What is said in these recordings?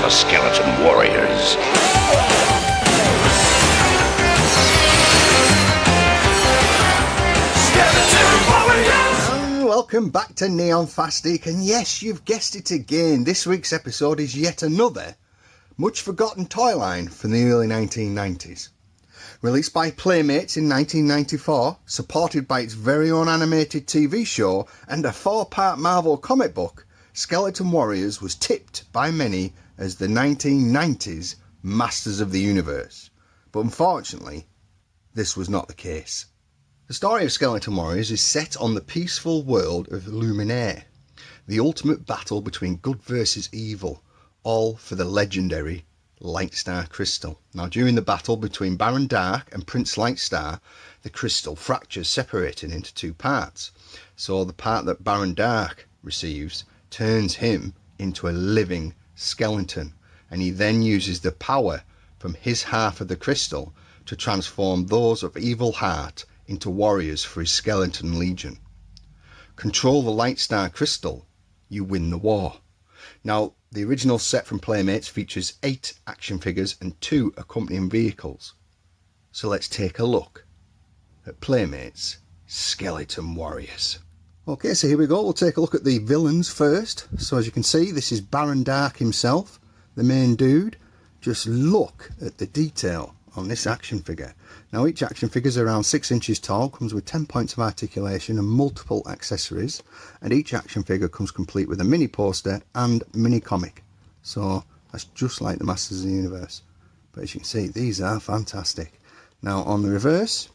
the Skeleton Warriors. Welcome back to Neonphastic, and yes, you've guessed it again. This week's episode is yet another much forgotten toy line from the early 1990s. Released by Playmates in 1994, supported by its very own animated TV show and a 4-part Marvel comic book, Skeleton Warriors was tipped by many as the 1990s Masters of the Universe. But unfortunately, this was not the case. The story of Skeleton Warriors is set on the peaceful world of Luminaire, the ultimate battle between good versus evil, all for the legendary Lightstar Crystal. Now, during the battle between Baron Dark and Prince Lightstar, the crystal fractures, separating into 2 parts. So the part that Baron Dark receives turns him into a living skeleton, and he then uses the power from his half of the crystal to transform those of evil heart into warriors for his skeleton legion. Control the Lightstar Crystal, you win the war. Now, the original set from Playmates features 8 action figures and 2 accompanying vehicles. So let's take a look at Playmates Skeleton Warriors. Okay, so here we go. We'll take a look at the villains first. So as you can see, this is Baron Dark himself, the main dude. Just look at the detail on this action figure. Now, each action figure is around 6 inches tall, comes with 10 points of articulation and multiple accessories, and each action figure comes complete with a mini poster and mini comic. So that's just like the Masters of the Universe. But as you can see, these are fantastic. Now, on the reverse,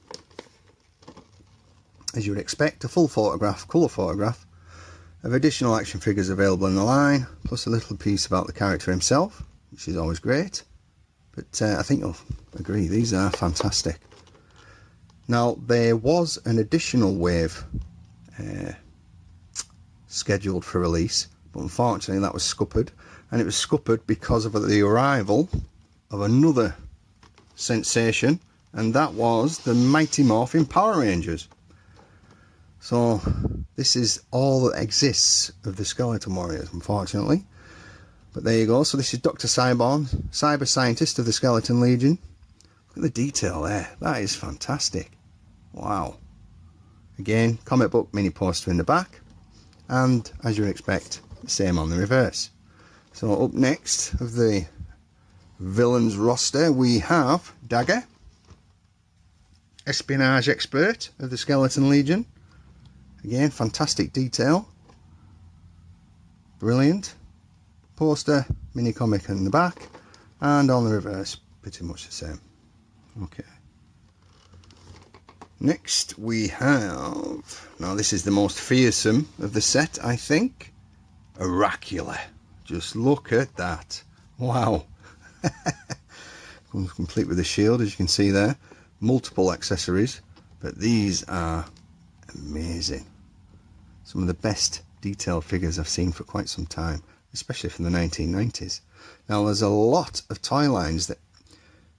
as you would expect, a full photograph, colour photograph of additional action figures available in the line, plus a little piece about the character himself, which is always great. But I think you'll agree, these are fantastic. Now, there was an additional wave scheduled for release, but unfortunately that was scuppered. And it was scuppered because of the arrival of another sensation, and that was the Mighty Morphin Power Rangers. So this is all that exists of the Skeleton Warriors, unfortunately. But there you go. So this is Dr. Cyborn, cyber scientist of the Skeleton Legion. Look at the detail there. That is fantastic. Wow. Again, comic book mini poster in the back. And as you would expect, the same on the reverse. So up next of the villains roster, we have Dagger, espionage expert of the Skeleton Legion. Again, fantastic detail. Brilliant. Poster, mini comic in the back, and on the reverse, pretty much the same. Okay. Next we have, now this is the most fearsome of the set, I think, Oracula. Just look at that. Wow. Comes complete with the shield, as you can see there. Multiple accessories, but these are amazing. Some of the best detailed figures I've seen for quite some time, especially from the 1990s. Now, there's a lot of toy lines that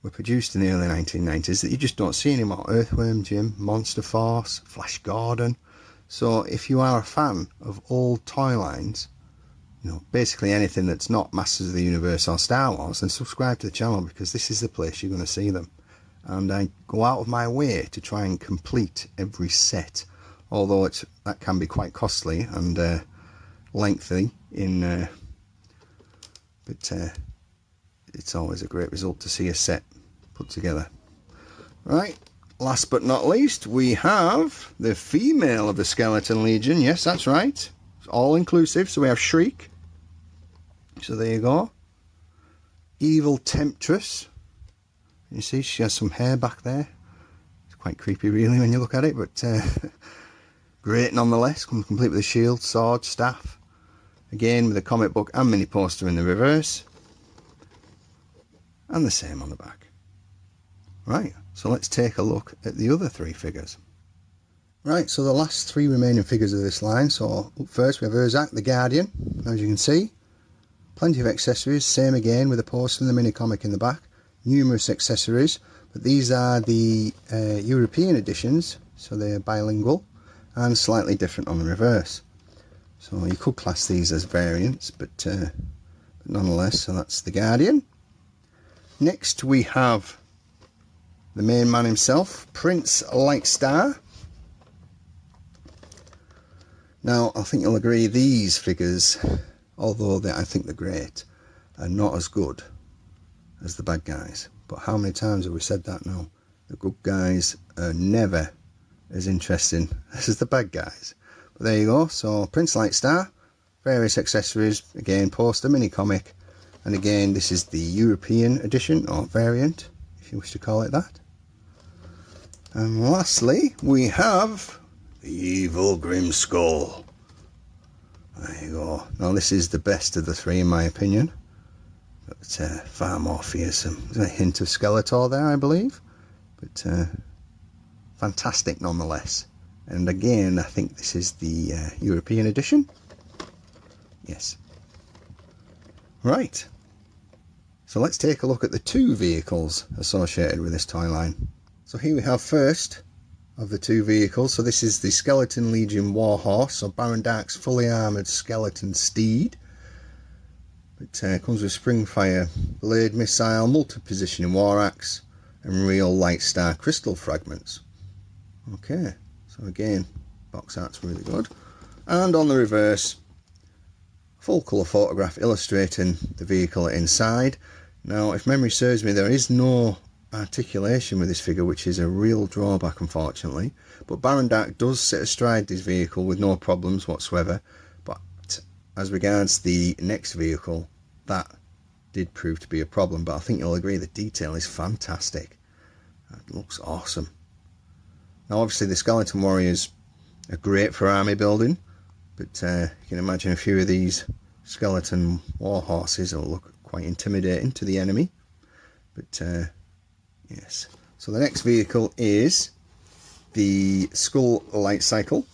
were produced in the early 1990s that you just don't see anymore. Earthworm Jim, Monster Force, Flash Gordon. So if you are a fan of old toy lines, you know, basically anything that's not Masters of the Universe or Star Wars, then subscribe to the channel, because this is the place you're going to see them. And I go out of my way to try and complete every set, although that can be quite costly and lengthy but it's always a great result to see a set put together. Right, last but not least, we have the female of the Skeleton Legion. Yes, that's right, it's all inclusive. So we have Shriek, so there you go. Evil Temptress, you see she has some hair back there. It's quite creepy really when you look at it, but great nonetheless. Comes complete with a shield, sword, staff. Again with a comic book and mini poster in the reverse. And the same on the back. Right, so let's take a look at the other 3 figures. Right, so the last 3 remaining figures of this line. So up first we have Urzak, the Guardian. As you can see, plenty of accessories, same again with a poster and the mini comic in the back. Numerous accessories, but these are the European editions, so they're bilingual and slightly different on the reverse. So you could class these as variants, but but nonetheless, so that's the Guardian. Next we have the main man himself, Prince Lightstar. Now, I think you'll agree these figures, although I think they're great, are not as good as the bad guys. But how many times have we said that now? The good guys are never as interesting as the bad guys. But there you go. So Prince Lightstar, various accessories, again poster, mini comic, and again this is the European edition or variant, if you wish to call it that. And lastly we have the Evil Grimskull. There you go. Now this is the best of the three in my opinion, but far more fearsome. There's a hint of Skeletor there, I believe, but fantastic nonetheless. And again, I think this is the European edition. Yes. Right. So let's take a look at the two vehicles associated with this toy line. So here we have first of the two vehicles. So this is the Skeleton Legion Warhorse, so Baron Dark's fully armoured skeleton steed. It comes with Springfire blade missile, multi-positioning war axe, and real Lightstar crystal fragments. Okay, so again, box art's really good. And on the reverse, full colour photograph illustrating the vehicle inside. Now, if memory serves me, there is no articulation with this figure, which is a real drawback unfortunately, but Baron Dark does sit astride this vehicle with no problems whatsoever. But as regards the next vehicle, that did prove to be a problem, but I think you'll agree the detail is fantastic. It looks awesome. Now obviously the Skeleton Warriors are great for army building, but you can imagine a few of these skeleton war horses will look quite intimidating to the enemy. But yes, so the next vehicle is the Skull Light Cycle.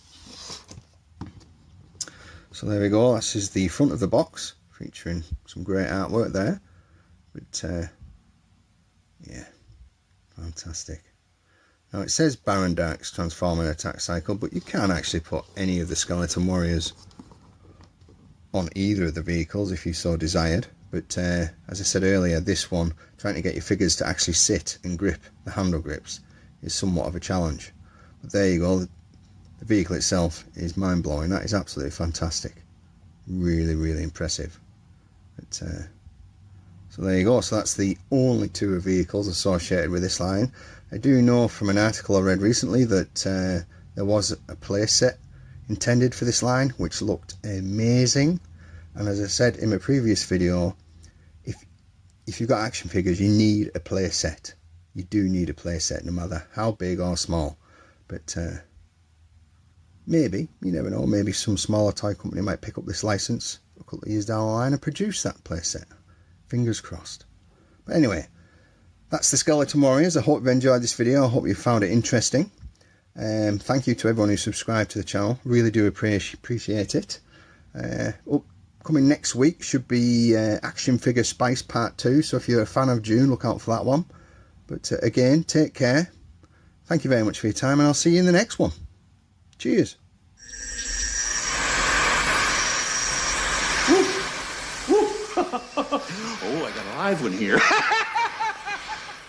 So there we go, this is the front of the box, featuring some great artwork there. But yeah, fantastic. Now it says Baron Dark's Transforming Attack Cycle, but you can actually put any of the Skeleton Warriors on either of the vehicles if you so desired. But as I said earlier, this one, trying to get your figures to actually sit and grip the handle grips is somewhat of a challenge. But there you go, the vehicle itself is mind-blowing. That is absolutely fantastic. Really, really impressive. But, so there you go, so that's the only two vehicles associated with this line. I do know from an article I read recently that there was a playset intended for this line, which looked amazing. And as I said in my previous video, if you've got action figures, you need a playset. You do need a playset, no matter how big or small. But maybe, you never know, maybe some smaller toy company might pick up this license a couple of years down the line and produce that playset. Fingers crossed. But anyway, that's the Skeleton Warriors. I hope you've enjoyed this video. I hope you found it interesting. Thank you to everyone who subscribed to the channel. Really do appreciate it. Coming next week should be Action Figure Spice Part 2. So if you're a fan of June, look out for that one. But again, take care. Thank you very much for your time, and I'll see you in the next one. Cheers. Oh, I got a live one here.